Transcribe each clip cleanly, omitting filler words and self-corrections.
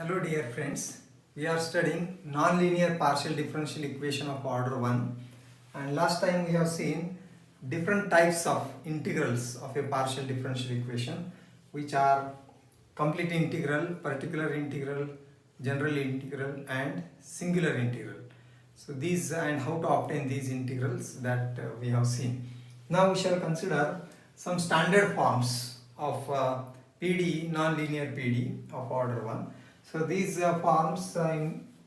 Hello dear friends, we are studying nonlinear partial differential equation of order 1, and last time we have seen different types of integrals of a partial differential equation, which are complete integral, particular integral, general integral and singular integral. So these and how to obtain these integrals that we have seen. Now we shall consider some standard forms of PDE, nonlinear PDE of order 1. So these forms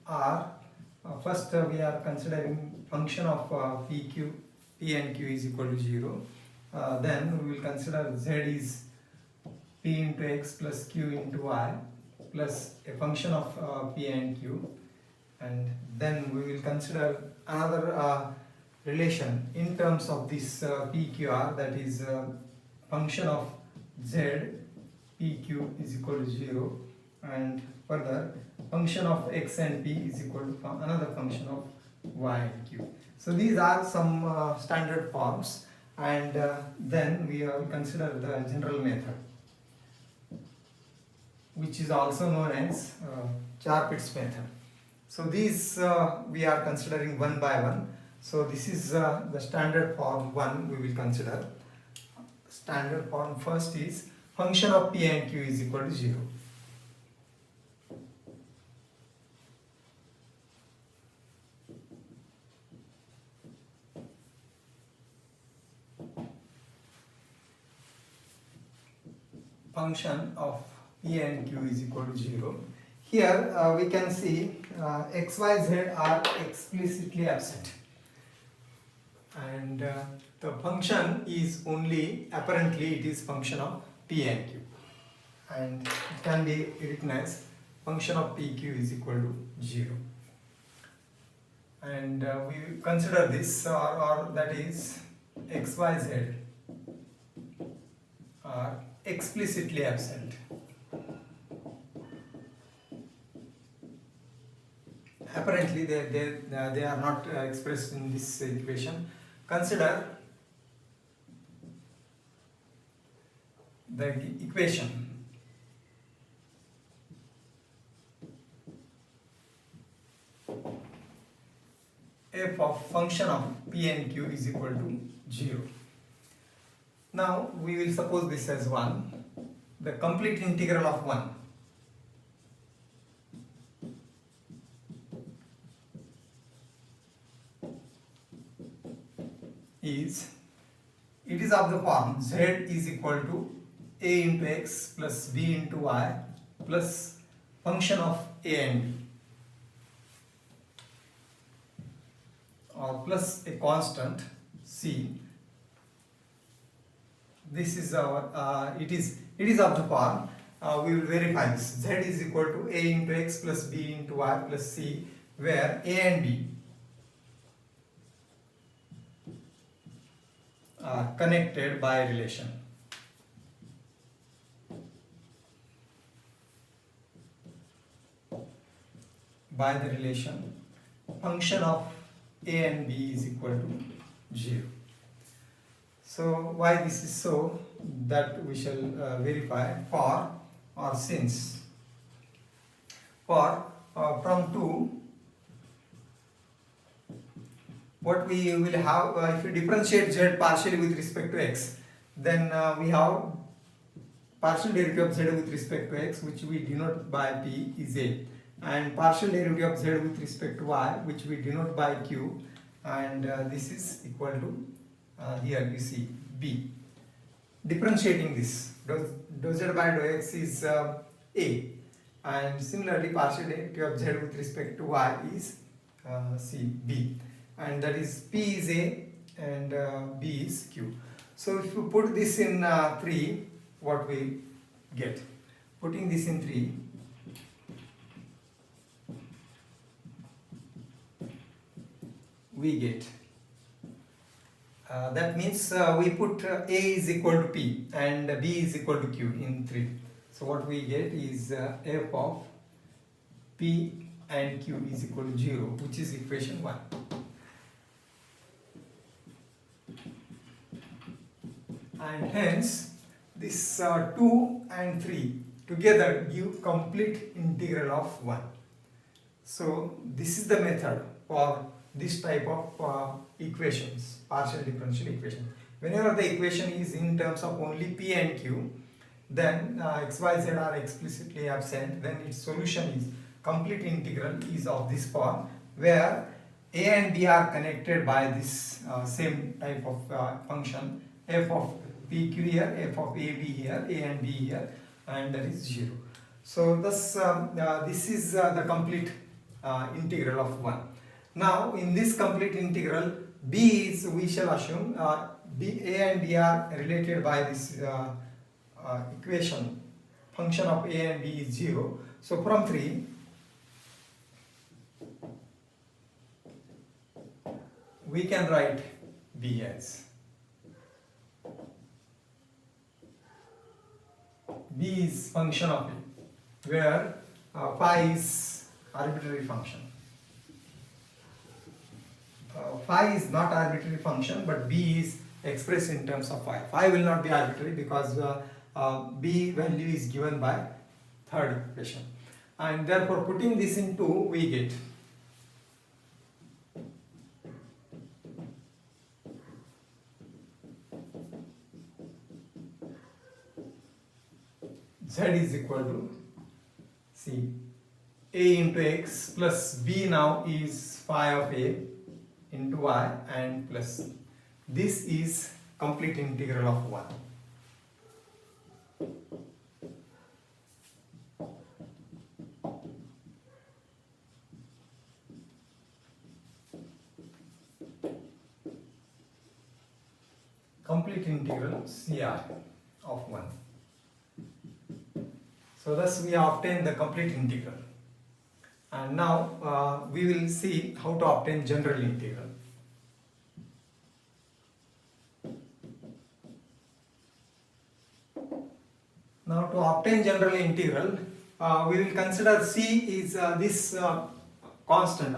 are first we are considering function of P and Q is equal to 0. Then we will consider Z is P into X plus Q into Y plus a function of P and Q, and then we will consider another relation in terms of this PQR, that is function of Z PQ is equal to 0, and further function of X and P is equal to another function of Y and Q. So these are some standard forms, and then we will consider the general method, which is also known as Charpit's method. So these we are considering one by one. So this is the standard form 1 we will consider. Standard form first is function of P and Q is equal to 0. Function of P and Q is equal to 0. Here we can see x, y, z are explicitly absent, and the function is only apparently it is function of P and Q, and it can be written as function of PQ is equal to 0. And we consider this or that is x, y, z are explicitly absent. Apparently they are not expressed in this equation. Consider the equation f of function of P and Q is equal to 0. Now we will suppose this as 1. The complete integral of 1 is, it is of the form Z is equal to A into X plus B into Y plus function of A and B, or plus a constant C. This is our it is of the form, we will verify this. Z is equal to A into X plus B into Y plus C, where A and B are connected by a relation. By the relation function of A and B is equal to 0. So why this is so, that we shall verify for or since. For from 2, what we will have, if we differentiate Z partially with respect to X, then we have partial derivative of Z with respect to X, which we denote by P, is A, and partial derivative of Z with respect to Y, which we denote by Q, and this is equal to here you see B. Differentiating this, dou Z by dou X is A, and similarly partial derivative of Z with respect to Y is B, and that is P is A and B is Q. So if you put this in 3, what we get? Putting this in 3, we get that means we put A is equal to P and B is equal to Q in 3. So what we get is f of P and Q is equal to 0, which is equation 1. And hence this 2 and 3 together give complete integral of 1. So this is the method for this type of equations, partial differential equation. Whenever the equation is in terms of only P and Q, then x, y, z are explicitly absent, then its solution is complete integral is of this form, where a and b are connected by this same type of function, f of pq here, f of ab here, a and b here, and that is 0. So thus this is the complete integral of 1. Now in this complete integral, b is, we shall assume b, a and b are related by this equation, function of a and b is 0. So from 3, we can write b as b is function of a, where phi is arbitrary function. Phi is not arbitrary function, but b is expressed in terms of phi. Phi will not be arbitrary because b value is given by third equation, and therefore putting this into, we get z is equal to, see, a into x plus b now is phi of a into y and plus c. This is complete integral of 1. Complete integral CR of 1. So thus we have obtained the complete integral. And now we will see how to obtain general integral. Now to obtain general integral, we will consider C is this constant.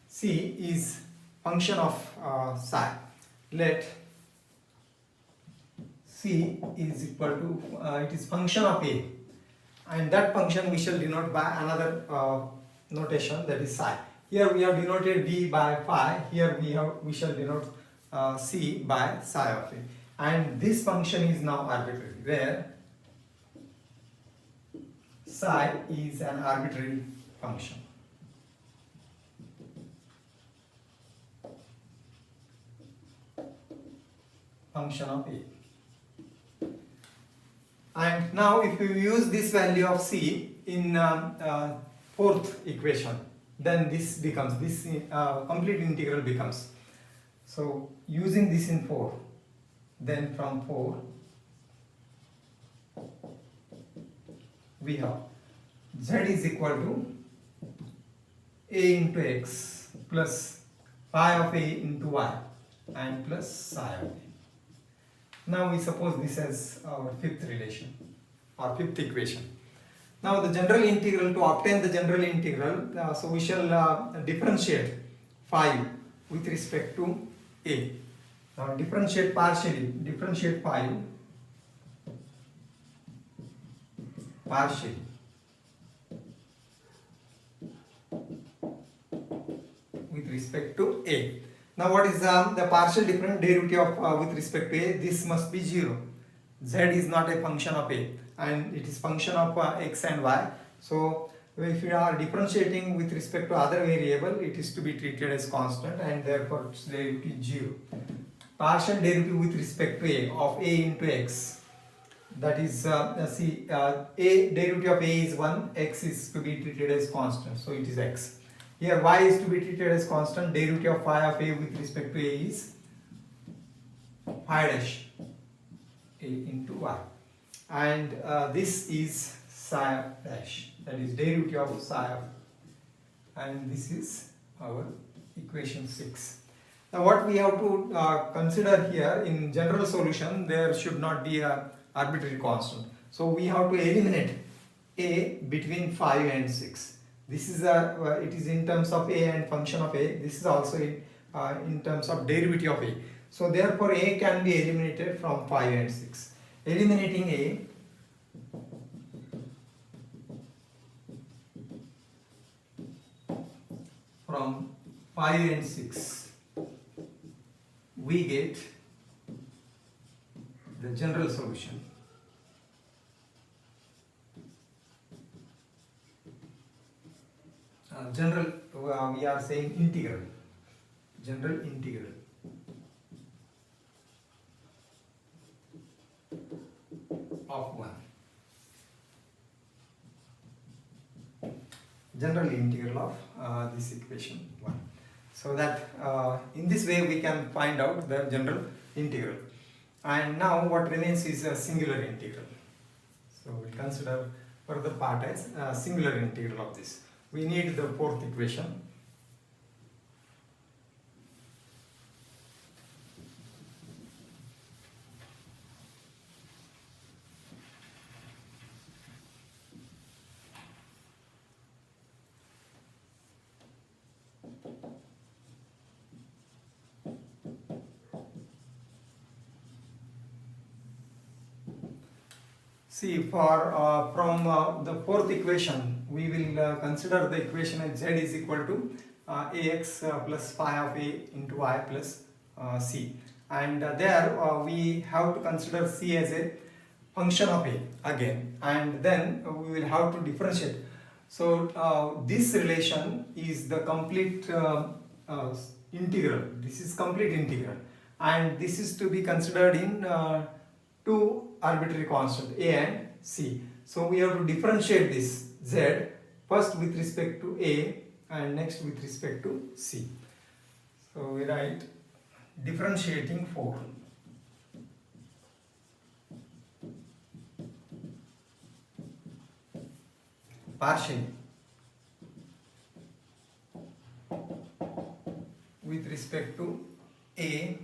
C is function of psi. Let C is equal to, it is function of A, and that function we shall denote by another notation, that is psi. Here we have denoted B by phi, here we shall denote C by psi of A, and this function is now arbitrary, where psi is an arbitrary function. Function of A. And now if you use this value of C in fourth equation, then this becomes, this complete integral becomes. So using this in 4, then from 4 we have z is equal to a into x plus phi of a into y and plus psi of a. Now we suppose this as our fifth relation or fifth equation. Now the general integral, to obtain the general integral, so we shall differentiate phi with respect to a. Now differentiate partially, differentiate phi partially with respect to a. Now what is the partial different derivative of with respect to a? This must be 0. Z is not a function of a, and it is function of x and y. So if you are differentiating with respect to other variable, it is to be treated as constant, and therefore its derivative is 0. Partial derivative with respect to a of a into x, that is a derivative of a is 1, x is to be treated as constant, so it is x. Here y is to be treated as constant, derivative of phi of a with respect to a is phi dash a into y, and this is psi dash, that is derivative of psi of, and this is our equation 6. Now what we have to consider here, in general solution there should not be a arbitrary constant, so we have to eliminate a between 5 and 6. This is it is in terms of a and function of a. This is also in terms of derivative of a. So therefore a can be eliminated from 5 and 6. Eliminating a, 5 and 6, we get the general solution. We are saying integral, general integral of 1. General integral of this equation 1. So that in this way we can find out the general integral. And now what remains is a singular integral. So we'll consider further part as a singular integral of this. We need the fourth equation. See, for from the fourth equation, we will consider the equation as z is equal to ax plus phi of a into I plus c. And there we have to consider c as a function of a again, and then we will have to differentiate. So this relation is the complete integral. This is complete integral, and this is to be considered in two arbitrary constant a and c. So we have to differentiate this z first with respect to a and next with respect to c. So we write differentiating for partially with respect to a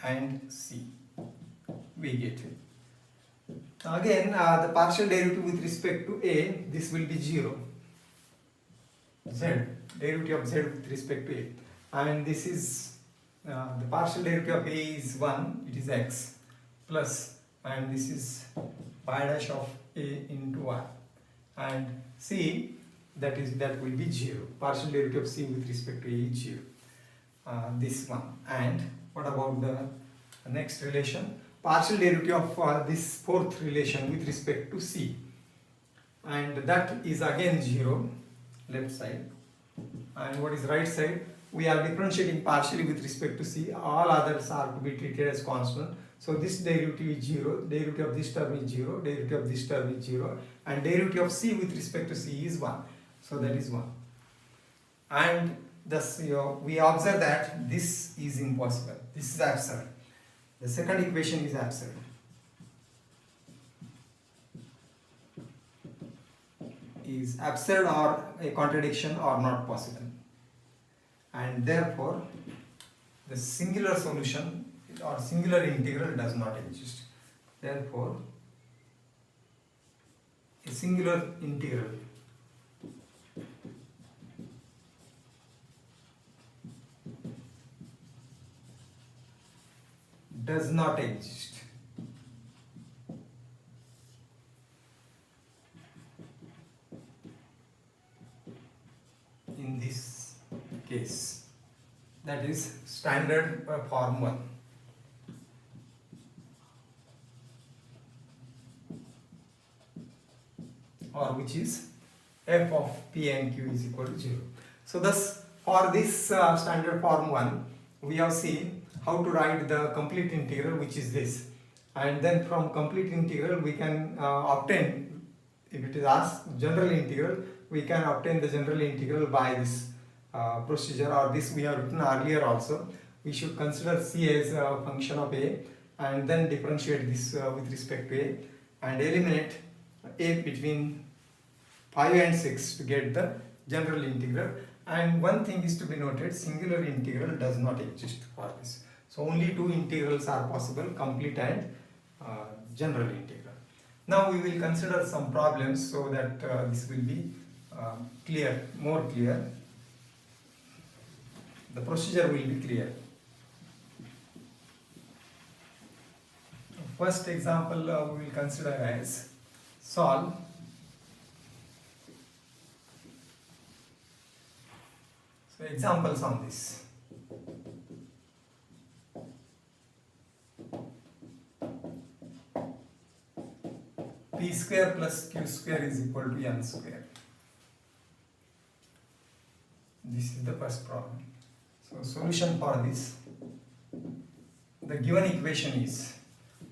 and c. We get it. Again, the partial derivative with respect to a, this will be 0. Z, derivative of z with respect to a. And this is, the partial derivative of a is 1, it is x, plus, and this is pi dash of a into y. And c, that will be 0. Partial derivative of c with respect to a is 0. This one. And what about the next relation? Partial derivative of this fourth relation with respect to c, and that is again 0, left side. And what is right side? We are differentiating partially with respect to c, all others are to be treated as constant. So this derivative is 0, derivative of this term is 0, derivative of this term is 0, and derivative of c with respect to c is 1. So that is 1. And thus we observe that this is impossible, this is absurd. The second equation is absurd. Is absurd or a contradiction or not possible. And therefore, the singular solution or singular integral does not exist. Therefore, a singular integral does not exist. In this case, that is standard form 1. Or which is f of p and q is equal to 0. So thus, for this standard form 1, we have seen how to write the complete integral, which is this, and then from complete integral we can obtain, if it is asked general integral, we can obtain the general integral by this procedure, or this we have written earlier also. We should consider c as a function of a and then differentiate this with respect to a and eliminate a between 5 and 6 to get the general integral. And one thing is to be noted, singular integral does not exist for this. So only two integrals are possible, complete and general integral. Now we will consider some problems so that this will be clear, more clear. The procedure will be clear. First example we will consider as solve So examples on this. P square plus Q square is equal to N square. This is the first problem. So solution for this, the given equation is,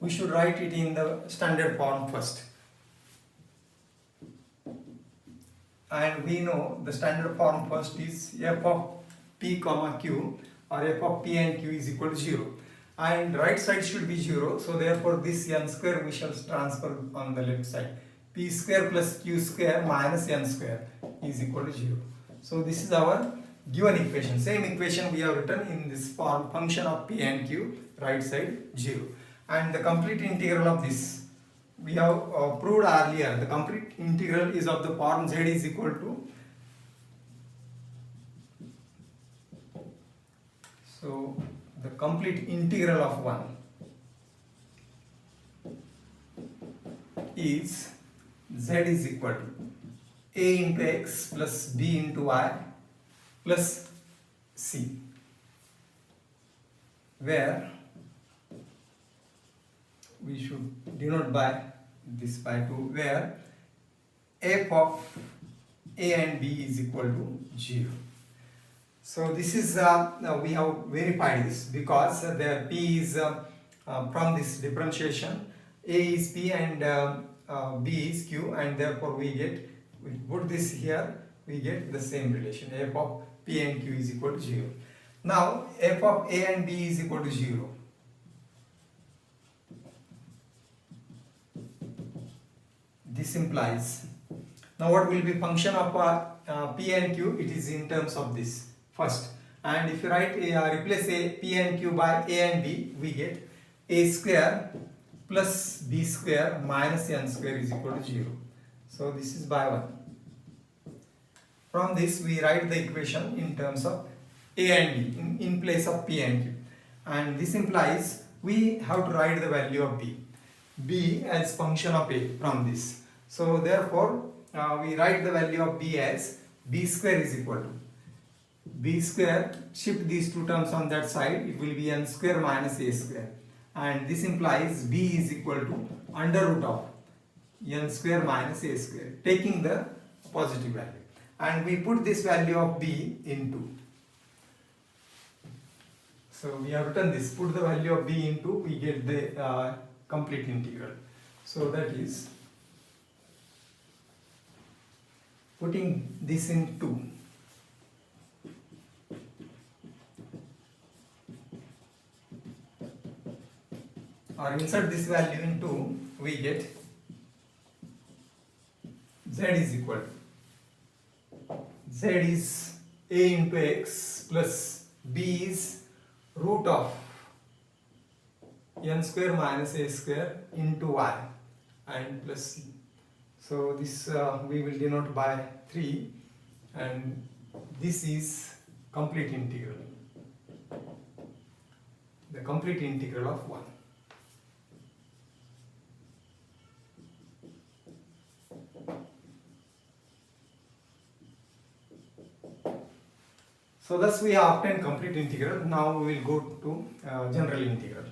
we should write it in the standard form first. And we know the standard form first is f of p comma q, or f of p and q is equal to 0. And right side should be 0, so therefore this n square we shall transfer on the left side. P square plus q square minus n square is equal to 0. So this is our given equation. Same equation we have written in this form, function of p and q, right side 0. And the complete integral of this, we have proved earlier, the complete integral is of the form z is equal to, so the complete integral of 1 is z is equal to a into x plus b into y plus c, where we should denote by this by 2, where f of a and b is equal to 0. So this is we have verified this because the p is from this differentiation, a is p and b is q, and therefore we put this here, we get the same relation, f of p and q is equal to 0. Now f of a and b is equal to 0. This implies, now what will be function of p and q? It is in terms of this first, and if you write replace p and q by a and b, we get a square plus b square minus n square is equal to 0. So this is by 1. From this we write the equation in terms of a and b in place of p and q, and this implies we have to write the value of b as function of a from this. So therefore we write the value of b as b square is equal to b square, shift these two terms on that side, it will be n square minus a square, and this implies b is equal to under root of n square minus a square, taking the positive value, and we put this value of b into, so we have written this, put the value of b into, we get the complete integral. So that is, putting this in 2, or insert this value in 2, we get z is equal to, z is a into x plus b is root of n square minus a square into y and plus c. So this we will denote by 3, and this is complete integral, the complete integral of 1. So thus we have obtained complete integral. Now we will go to general integral.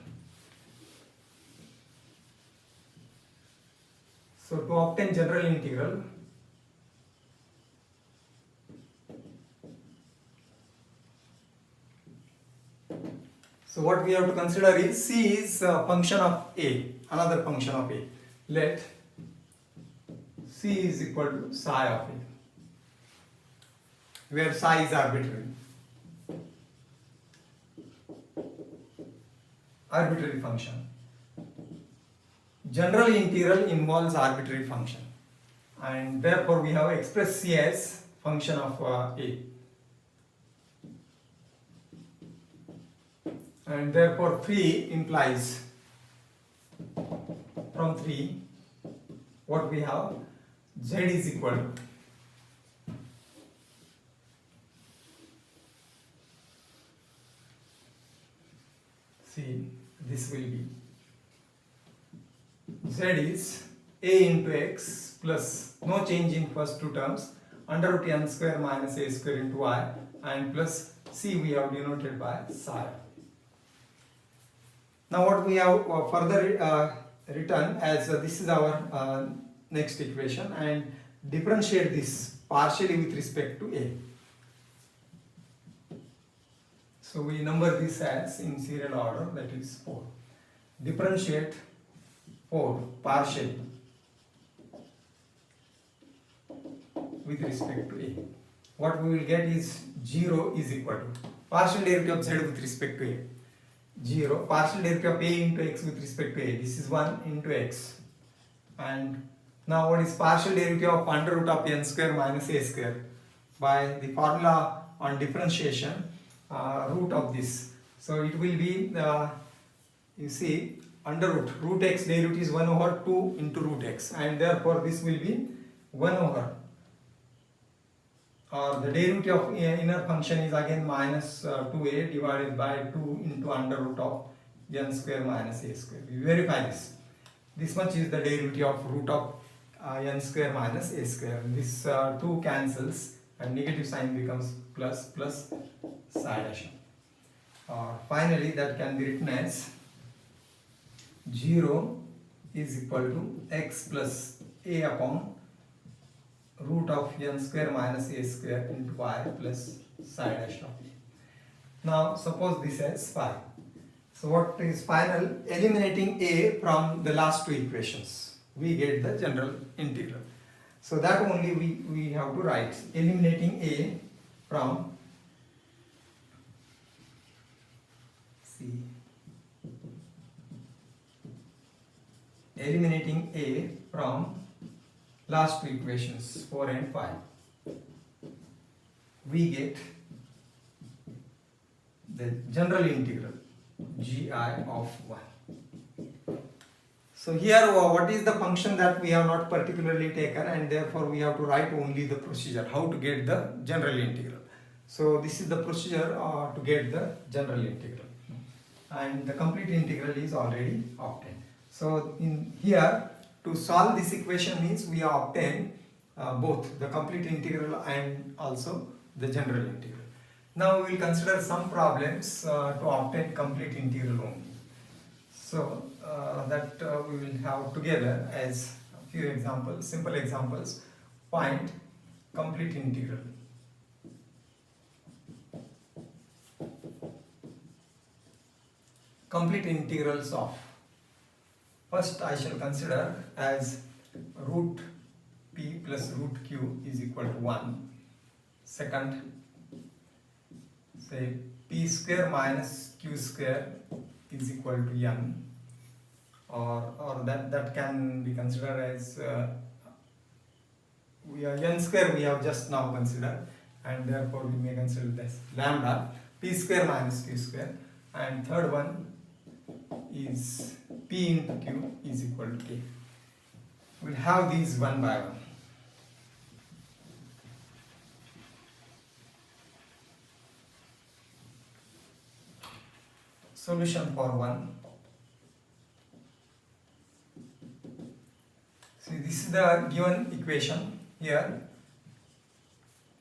So to obtain general integral, so what we have to consider is c is a function of a, another function of a. Let c is equal to psi of a, where psi is arbitrary function. General integral involves arbitrary function, and therefore we have expressed c as function of a, and therefore 3 implies, from 3 what we have, z is equal to this will be z is a into x plus, no change in first two terms, under root n square minus a square into y, and plus c we have denoted by psi. Now what we have further written as this is our next equation, and differentiate this partially with respect to a. So we number this as in serial order, that is 4. Differentiate 4 partially with respect to a. What we will get is 0 is equal to partial derivative of z with respect to a. 0 partial derivative of a into x with respect to a. This is 1 into x. And now what is partial derivative of under root of n square minus a square? By the formula on differentiation, root of this. So it will be, you see, under root x derivative is 1 over 2 into root x, and therefore this will be 1 over, or the derivative of inner function is again minus 2a divided by 2 into under root of n square minus a square. We verify this. This much is the derivative of root of n square minus a square. This 2 cancels and negative sign becomes plus psi dash. Finally that can be written as 0 is equal to x plus a upon root of n square minus a square into y plus psi dash of a. Now suppose this as phi. So what is final? Eliminating a from the last two equations, we get the general integral. So that only we have to write. Eliminating a from, see, eliminating a from last two equations 4 and 5, we get the general integral gi of 1. So here what is the function that we have not particularly taken, and therefore we have to write only the procedure how to get the general integral. So this is the procedure to get the general integral, and the complete integral is already obtained. So in here, to solve this equation means we have obtained both the complete integral and also the general integral. Now we will consider some problems to obtain complete integral only. So that we will have together as a few examples, simple examples. Find complete integral. Complete integrals of, first I shall consider as root p plus root q is equal to 1. Second, say p square minus q square is equal to n, or that can be considered as we are n square we have just now considered, and therefore we may consider this lambda p square minus q square, and third one is p into q is equal to k. We'll have these one by one. Solution for 1. See, this is the given equation here.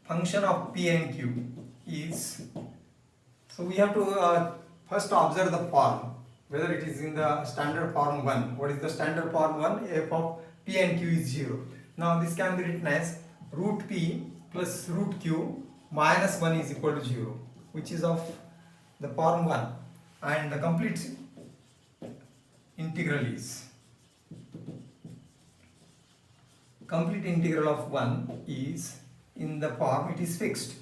Function of p and q is, so we have to first observe the form, whether it is in the standard form 1. What is the standard form 1? F of p and q is 0. Now this can be written as root p plus root q minus 1 is equal to 0, which is of the form 1. And the complete integral is, complete integral of 1 is in the form, it is fixed,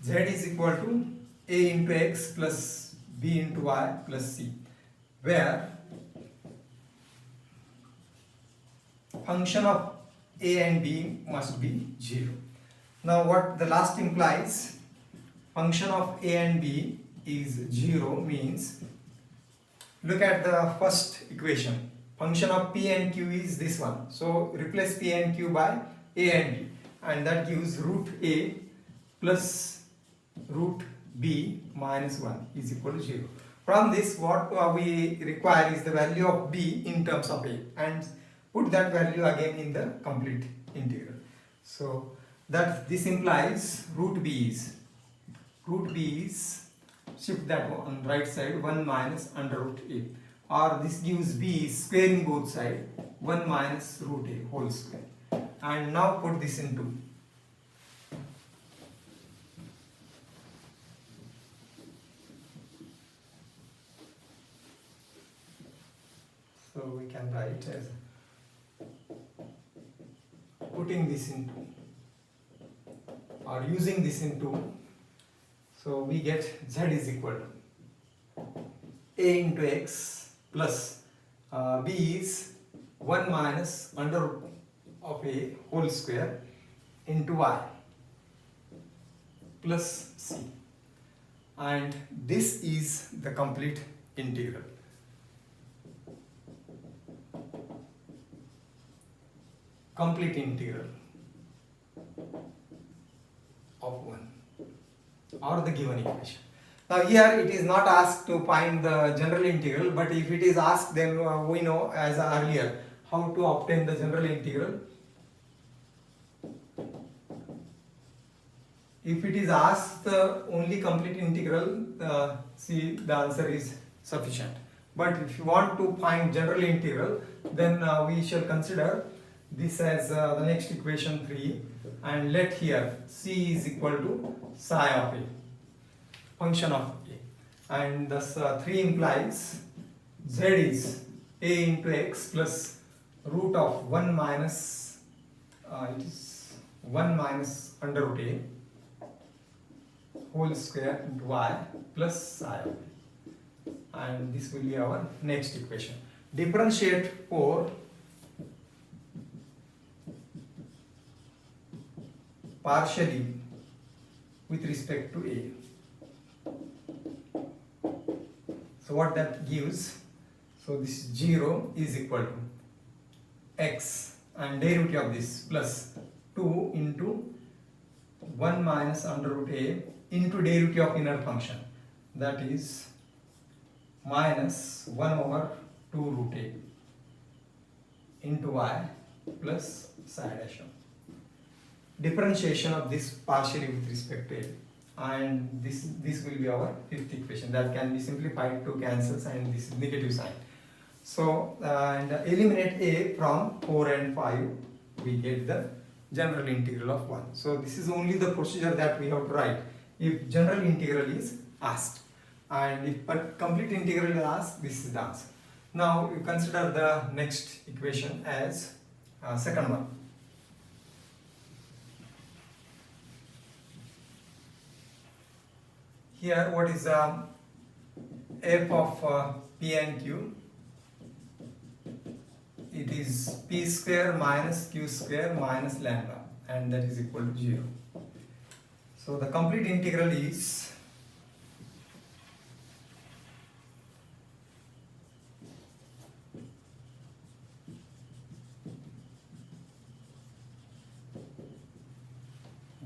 z is equal to a into x plus b into y plus c, where function of a and b must be 0. Now what the last implies, function of a and b is 0 means, look at the first equation, function of p and q is this one, so replace p and q by a and b, and that gives root a plus root b minus 1 is equal to 0. From this what we require is the value of b in terms of a, and put that value again in the complete integral. So that this implies root b is shift that on right side 1 minus under root a, or this gives b is squaring both side 1 minus root a whole square. And now put this into so we can write as putting this into or using this into, so we get z is equal to a into x plus b is 1 minus under root of a whole square into y plus c, and this is the complete integral. Complete integral of 1 or the given equation. Now here it is not asked to find the general integral, but if it is asked, then we know as earlier how to obtain the general integral. If it is asked the only complete integral, see, the answer is sufficient. But if you want to find general integral, then we shall consider this as the next equation 3, and let here c is equal to psi of a, function of a, and thus 3 implies z is a into x plus root of 1 minus it is 1 minus under root a whole square into y plus psi of a, and this will be our next equation. Differentiate for partially with respect to a. So what that gives, so this 0 is equal to x and derivative of this plus 2 into 1 minus under root a into derivative of inner function, that is minus 1 over 2 root a into y plus psi dash of. Differentiation of this partially with respect to a, and this will be our fifth equation that can be simplified to cancels, and this is negative sign. So and eliminate a from 4 and 5, we get the general integral of 1. So this is only the procedure that we have to write if general integral is asked, and if a complete integral is asked, this is the answer. Now you consider the next equation as second one. Here what is f of p and q? It is p square minus q square minus lambda, and that is equal to 0. So the complete integral is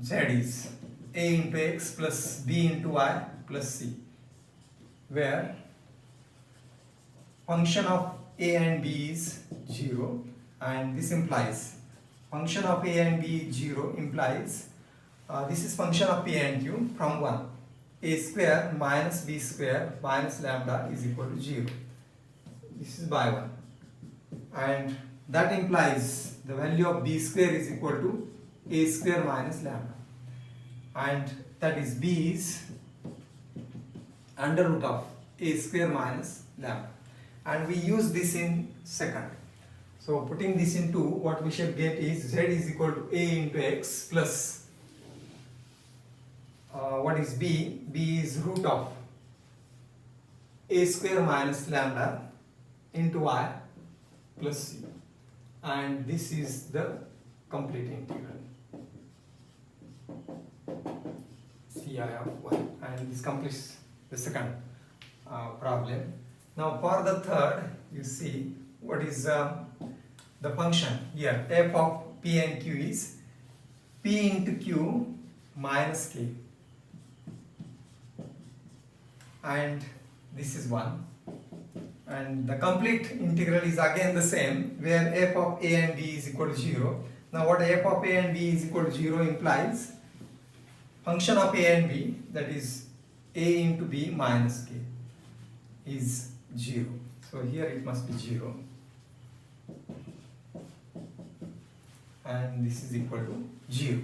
z is a into x plus b into y plus c, where function of a and b is 0, and this implies function of a and b 0 implies this is function of p and q from 1, a square minus b square minus lambda is equal to 0. This is by 1, and that implies the value of b square is equal to a square minus lambda, and that is b is under root of a square minus lambda, and we use this in second. So putting this into, what we shall get is z is equal to a into x plus what is b? B is root of a square minus lambda into y plus c, and this is the complete integral ci of 1, and this completes the second problem. Now for the third, you see what is the function here. F of p and q is p into q minus k, and this is 1, and the complete integral is again the same, where f of a and b is equal to 0. Now what f of a and b is equal to 0 implies function of a and b, that is a into b minus k, is 0. So here it must be 0 and this is equal to 0.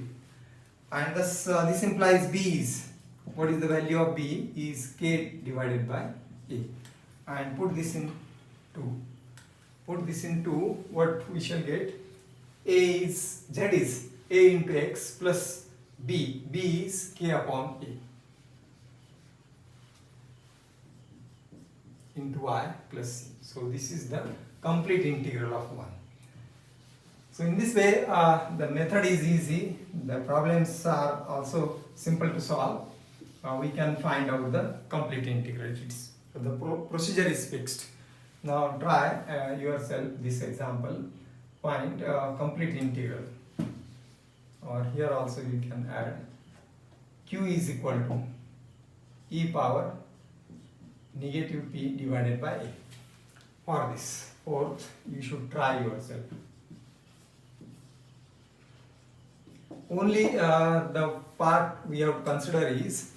And thus this implies b is, what is the value of b is k divided by a. And put this in 2. Put this in 2, what we shall get? A is, z is a into x plus b is k upon a into I plus c. So this is the complete integral of 1. So in this way the method is easy, the problems are also simple to solve. We can find out the complete integral. The procedure is fixed. Now try yourself this example. Find complete integral, or here also you can add q is equal to e power negative p divided by a. For this fourth, you should try yourself. Only the part we have to consider is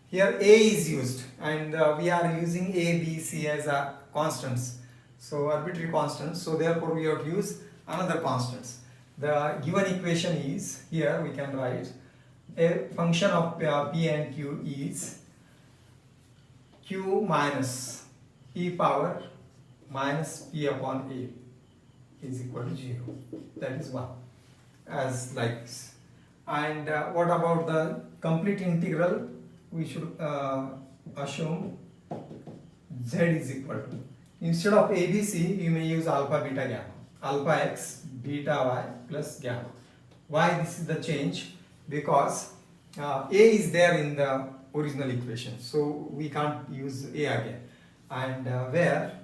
here a is used, and we are using a, b, c as constants, so arbitrary constants. So therefore we have to use another constants. The given equation is, here we can write a function of p and q is q minus e power minus p upon a is equal to 0. That is 1, as like this. And what about the complete integral? We should assume z is equal to, instead of abc you may use alpha, beta, gamma. Alpha x, beta y plus gamma. Why this is the change? Because a is there in the original equation, so we can't use a again. And where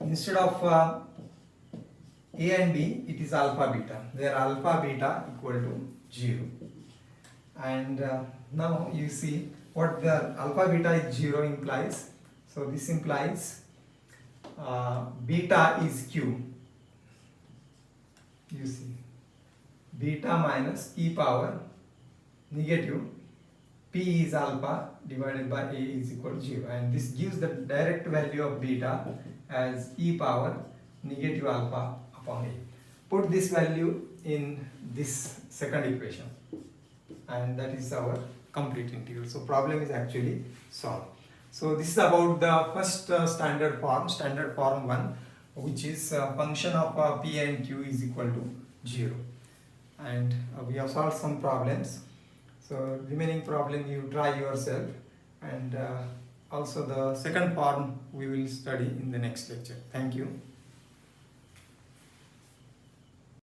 instead of a and b, it is alpha, beta. There alpha, beta equal to 0. And now you see what the alpha, beta is 0 implies. So this implies beta is q. You see, beta minus e power negative p is alpha divided by a is equal to 0, and this gives the direct value of beta as e power negative alpha upon a. Put this value in this second equation, and that is our complete integral. So problem is actually solved. So this is about the first standard form 1, which is function of p and q is equal to 0. And we have solved some problems. So remaining problem you try yourself, and also the second form we will study in the next lecture. Thank you.